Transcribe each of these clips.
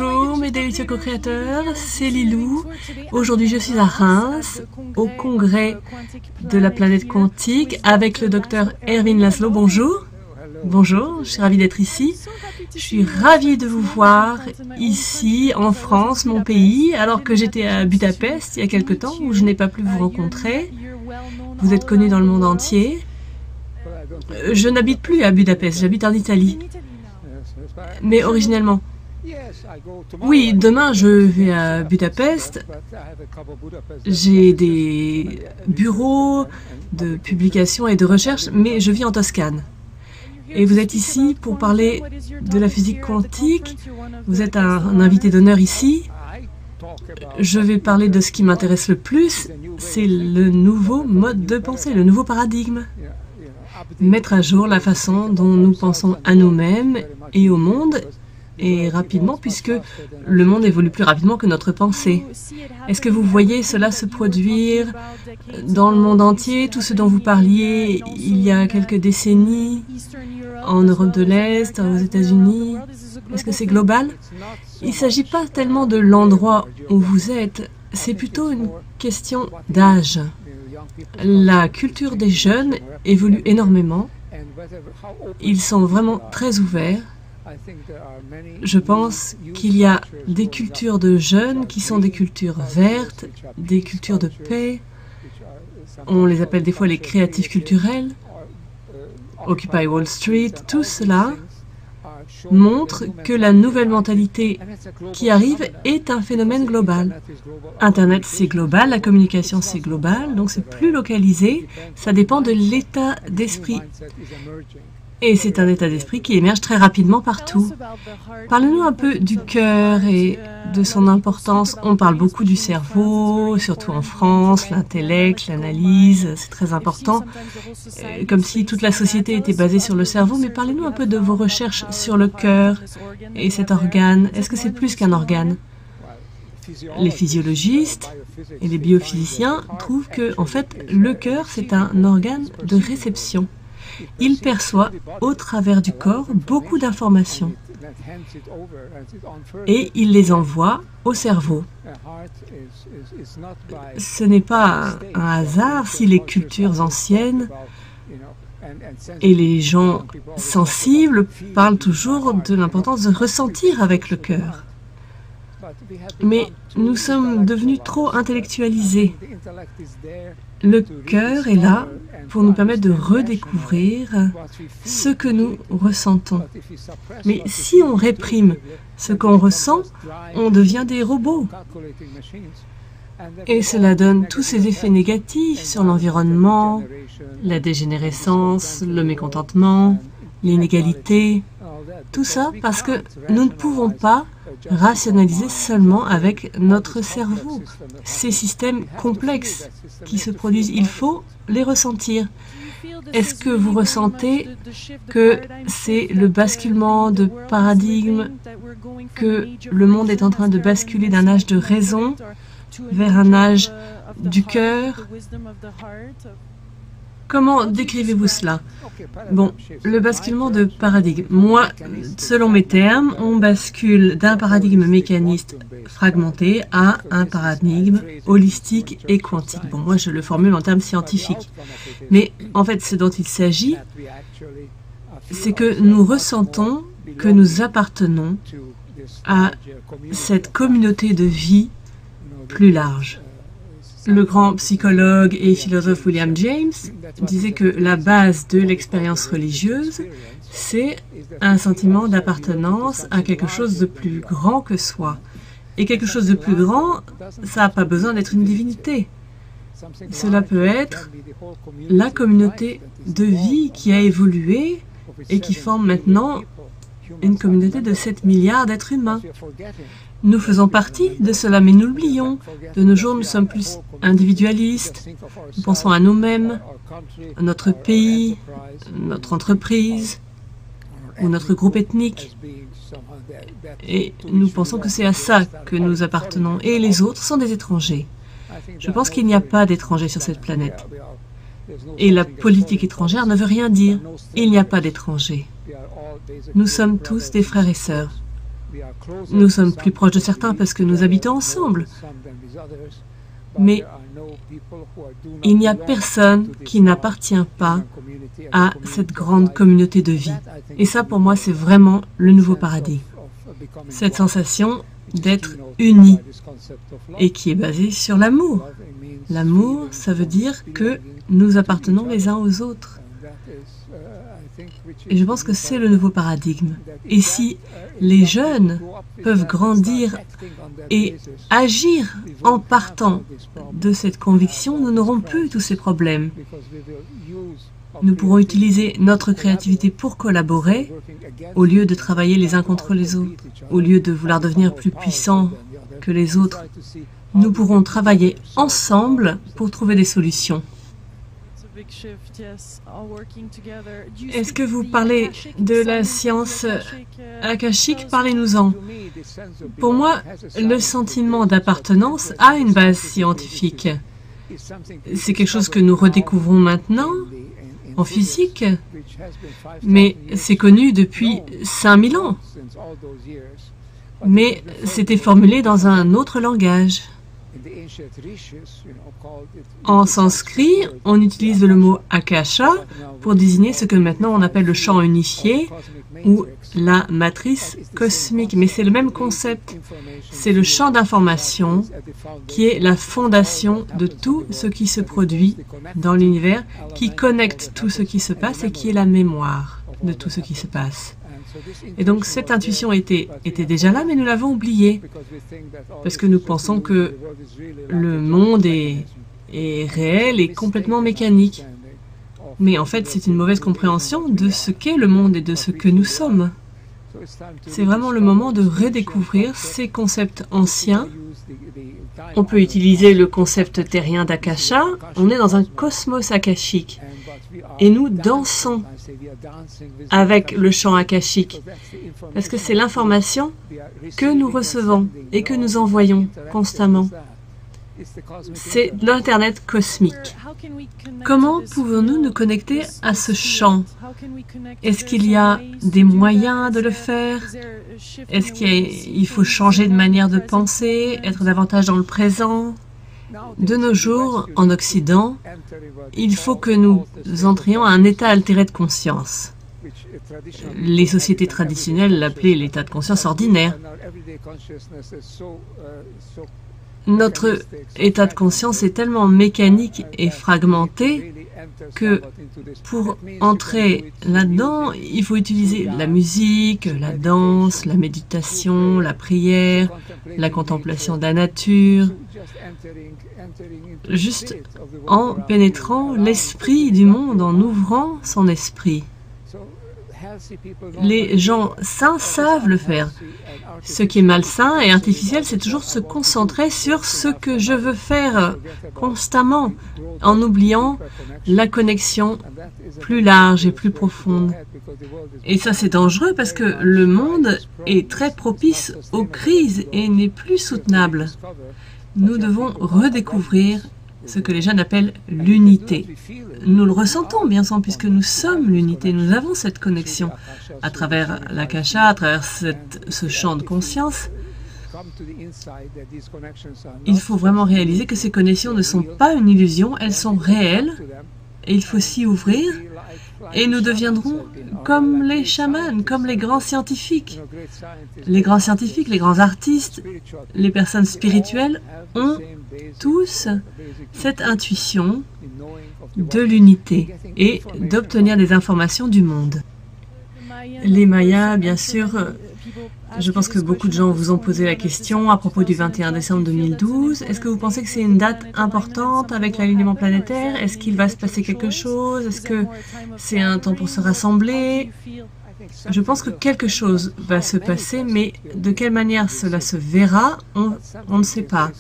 Bonjour mes délicieux co-créateurs, c'est Lilou. Aujourd'hui je suis à Reims, au congrès de la planète quantique avec le docteur Erwin Laszlo. Bonjour. Bonjour, je suis ravie d'être ici. Je suis ravie de vous voir ici en France, mon pays, alors que j'étais à Budapest il y a quelque temps où je n'ai pas pu vous rencontrer. Vous êtes connu dans le monde entier. Je n'habite plus à Budapest, j'habite en Italie. Mais originellement. Oui, demain je vais à Budapest. J'ai des bureaux de publication et de recherche, mais je vis en Toscane. Et vous êtes ici pour parler de la physique quantique. Vous êtes un invité d'honneur ici. Je vais parler de ce qui m'intéresse le plus, c'est le nouveau mode de pensée, le nouveau paradigme. Mettre à jour la façon dont nous pensons à nous-mêmes et au monde, et rapidement, puisque le monde évolue plus rapidement que notre pensée. Est-ce que vous voyez cela se produire dans le monde entier, tout ce dont vous parliez il y a quelques décennies, en Europe de l'Est, aux États-Unis? Est-ce que c'est global? Il ne s'agit pas tellement de l'endroit où vous êtes, c'est plutôt une question d'âge. La culture des jeunes évolue énormément. Ils sont vraiment très ouverts. Je pense qu'il y a des cultures de jeunes qui sont des cultures vertes, des cultures de paix. On les appelle des fois les créatifs culturels. Occupy Wall Street, tout cela montre que la nouvelle mentalité qui arrive est un phénomène global. Internet, c'est global, la communication, c'est global, donc c'est plus localisé, ça dépend de l'état d'esprit. Et c'est un état d'esprit qui émerge très rapidement partout. Parlez-nous un peu du cœur et de son importance. On parle beaucoup du cerveau, surtout en France, l'intellect, l'analyse, c'est très important, comme si toute la société était basée sur le cerveau. Mais parlez-nous un peu de vos recherches sur le cœur et cet organe. Est-ce que c'est plus qu'un organe? Les physiologistes et les biophysiciens trouvent que, en fait, le cœur, c'est un organe de réception. Il perçoit au travers du corps beaucoup d'informations et il les envoie au cerveau. Ce n'est pas un hasard si les cultures anciennes et les gens sensibles parlent toujours de l'importance de ressentir avec le cœur. Mais nous sommes devenus trop intellectualisés. Le cœur est là pour nous permettre de redécouvrir ce que nous ressentons. Mais si on réprime ce qu'on ressent, on devient des robots. Et cela donne tous ces effets négatifs sur l'environnement, la dégénérescence, le mécontentement, l'inégalité. Tout ça parce que nous ne pouvons pas rationaliser seulement avec notre cerveau. Ces systèmes complexes qui se produisent, il faut les ressentir. Est-ce que vous ressentez que c'est le basculement de paradigme, que le monde est en train de basculer d'un âge de raison vers un âge du cœur? Comment décrivez-vous cela? Bon, le basculement de paradigme. Moi, selon mes termes, on bascule d'un paradigme mécaniste fragmenté à un paradigme holistique et quantique. Bon, moi, je le formule en termes scientifiques. Mais en fait, ce dont il s'agit, c'est que nous ressentons que nous appartenons à cette communauté de vie plus large. Le grand psychologue et philosophe William James disait que la base de l'expérience religieuse, c'est un sentiment d'appartenance à quelque chose de plus grand que soi. Et quelque chose de plus grand, ça n'a pas besoin d'être une divinité. Cela peut être la communauté de vie qui a évolué et qui forme maintenant une communauté de 7 milliards d'êtres humains. Nous faisons partie de cela, mais nous l'oublions. De nos jours, nous sommes plus individualistes. Nous pensons à nous-mêmes, à notre pays, notre entreprise ou notre groupe ethnique. Et nous pensons que c'est à ça que nous appartenons. Et les autres sont des étrangers. Je pense qu'il n'y a pas d'étrangers sur cette planète. Et la politique étrangère ne veut rien dire. Il n'y a pas d'étrangers. Nous sommes tous des frères et sœurs. Nous sommes plus proches de certains parce que nous habitons ensemble. Mais il n'y a personne qui n'appartient pas à cette grande communauté de vie. Et ça, pour moi, c'est vraiment le nouveau paradigme. Cette sensation d'être unis et qui est basée sur l'amour. L'amour, ça veut dire que nous appartenons les uns aux autres. Et je pense que c'est le nouveau paradigme. Et si les jeunes peuvent grandir et agir en partant de cette conviction, nous n'aurons plus tous ces problèmes. Nous pourrons utiliser notre créativité pour collaborer au lieu de travailler les uns contre les autres, au lieu de vouloir devenir plus puissants que les autres. Nous pourrons travailler ensemble pour trouver des solutions. Est-ce que vous parlez de la science akashique? Parlez-nous-en. Pour moi, le sentiment d'appartenance a une base scientifique. C'est quelque chose que nous redécouvrons maintenant en physique, mais c'est connu depuis 5000 ans. Mais c'était formulé dans un autre langage. En sanskrit, on utilise le mot akasha pour désigner ce que maintenant on appelle le champ unifié ou la matrice cosmique. Mais c'est le même concept. C'est le champ d'information qui est la fondation de tout ce qui se produit dans l'univers, qui connecte tout ce qui se passe et qui est la mémoire de tout ce qui se passe. Et donc cette intuition était déjà là, mais nous l'avons oubliée, parce que nous pensons que le monde est réel et complètement mécanique. Mais en fait, c'est une mauvaise compréhension de ce qu'est le monde et de ce que nous sommes. C'est vraiment le moment de redécouvrir ces concepts anciens. On peut utiliser le concept terrien d'Akasha. On est dans un cosmos akashique. Et nous dansons avec le champ akashique, parce que c'est l'information que nous recevons et que nous envoyons constamment. C'est l'Internet cosmique. Comment pouvons-nous nous connecter à ce champ? Est-ce qu'il y a des moyens de le faire? Est-ce qu'il faut changer de manière de penser, être davantage dans le présent? De nos jours, en Occident, il faut que nous entrions à un état altéré de conscience. Les sociétés traditionnelles l'appelaient l'état de conscience ordinaire. Notre état de conscience est tellement mécanique et fragmenté que pour entrer là-dedans, il faut utiliser la musique, la danse, la méditation, la prière, la contemplation de la nature, juste en pénétrant l'esprit du monde, en ouvrant son esprit. Les gens sains savent le faire. Ce qui est malsain et artificiel, c'est toujours se concentrer sur ce que je veux faire constamment, en oubliant la connexion plus large et plus profonde. Et ça, c'est dangereux parce que le monde est très propice aux crises et n'est plus soutenable. Nous devons redécouvrir ce que les jeunes appellent l'unité. Nous le ressentons, bien sûr, puisque nous sommes l'unité. Nous avons cette connexion à travers l'Akasha, à travers ce champ de conscience. Il faut vraiment réaliser que ces connexions ne sont pas une illusion, elles sont réelles, et il faut s'y ouvrir, et nous deviendrons comme les chamans, comme les grands scientifiques. Les grands scientifiques, les grands artistes, les personnes spirituelles ont tous cette intuition de l'unité et d'obtenir des informations du monde. Les Mayas, bien sûr, je pense que beaucoup de gens vous ont posé la question à propos du 21 décembre 2012. Est-ce que vous pensez que c'est une date importante avec l'alignement planétaire? Est-ce qu'il va se passer quelque chose? Est-ce que c'est un temps pour se rassembler? Je pense que quelque chose va se passer, mais de quelle manière cela se verra, on ne sait pas.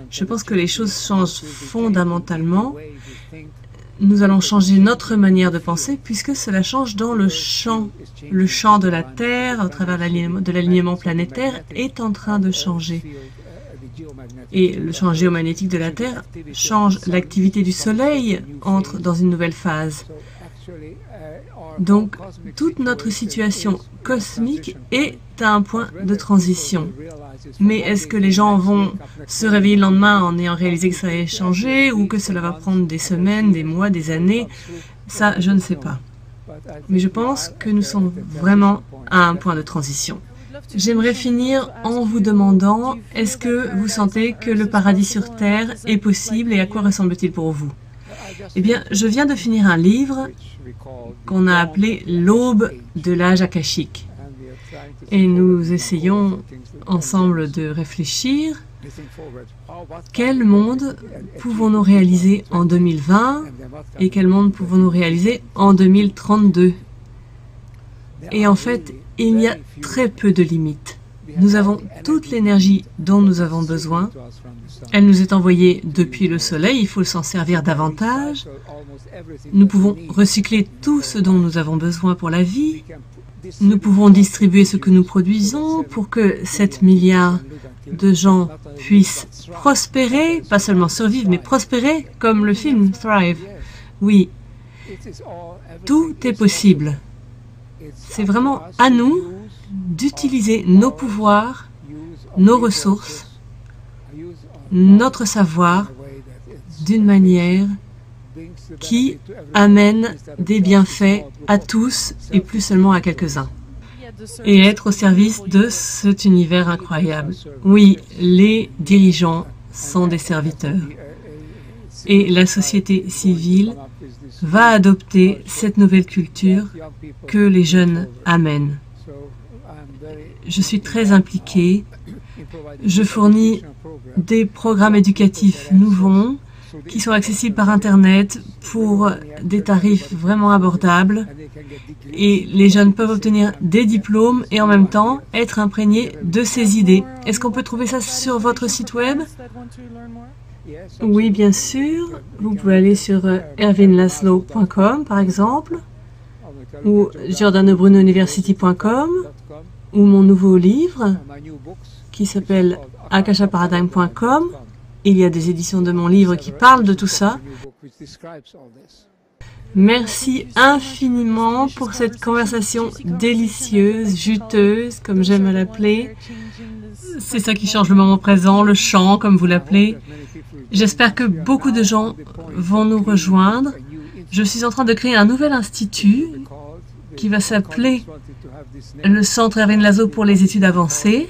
Je pense que les choses changent fondamentalement. Nous allons changer notre manière de penser puisque cela change dans le champ. Le champ de la Terre, au travers de l'alignement planétaire, est en train de changer. Et le champ géomagnétique de la Terre change. L'activité du Soleil entre dans une nouvelle phase. Donc, toute notre situation cosmique est à un point de transition. Mais est-ce que les gens vont se réveiller le lendemain en ayant réalisé que ça allait changer ou que cela va prendre des semaines, des mois, des années? Ça, je ne sais pas. Mais je pense que nous sommes vraiment à un point de transition. J'aimerais finir en vous demandant, est-ce que vous sentez que le paradis sur Terre est possible et à quoi ressemble-t-il pour vous? Eh bien, je viens de finir un livre qu'on a appelé L'aube de l'âge akashique. Et nous essayons ensemble de réfléchir quel monde pouvons-nous réaliser en 2020 et quel monde pouvons-nous réaliser en 2032. Et en fait, il y a très peu de limites. Nous avons toute l'énergie dont nous avons besoin. Elle nous est envoyée depuis le Soleil, il faut s'en servir davantage. Nous pouvons recycler tout ce dont nous avons besoin pour la vie. Nous pouvons distribuer ce que nous produisons pour que 7 milliards de gens puissent prospérer, pas seulement survivre, mais prospérer comme le film Thrive. Oui, tout est possible. C'est vraiment à nous d'utiliser nos pouvoirs, nos ressources, notre savoir d'une manière qui amène des bienfaits à tous et plus seulement à quelques-uns. Et être au service de cet univers incroyable. Oui, les dirigeants sont des serviteurs. Et la société civile va adopter cette nouvelle culture que les jeunes amènent. Je suis très impliqué. Je fournis des programmes éducatifs nouveaux qui sont accessibles par Internet pour des tarifs vraiment abordables. Et les jeunes peuvent obtenir des diplômes et en même temps être imprégnés de ces idées. Est-ce qu'on peut trouver ça sur votre site web? Oui, bien sûr. Vous pouvez aller sur ervinlaslow.com par exemple, ou giordanobrunouniversity.com, ou mon nouveau livre qui s'appelle akashaparadigm.com. Il y a des éditions de mon livre qui parlent de tout ça. Merci infiniment pour cette conversation délicieuse, juteuse, comme j'aime à l'appeler. C'est ça qui change le moment présent, le chant, comme vous l'appelez. J'espère que beaucoup de gens vont nous rejoindre. Je suis en train de créer un nouvel institut qui va s'appeler le Centre Erwin Laszlo pour les études avancées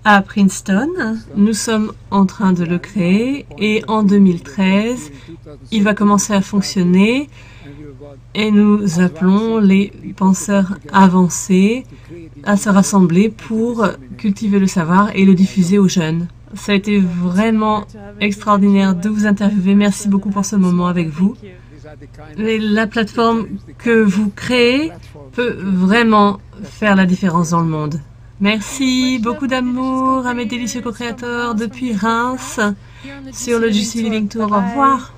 à Princeton. Nous sommes en train de le créer et en 2013, il va commencer à fonctionner et nous appelons les penseurs avancés à se rassembler pour cultiver le savoir et le diffuser aux jeunes. Ça a été vraiment extraordinaire de vous interviewer. Merci beaucoup pour ce moment avec vous. Et la plateforme que vous créez peut vraiment faire la différence dans le monde. Merci, beaucoup d'amour à mes délicieux co-créateurs depuis Reims sur le Juicy Living Tour. Au revoir.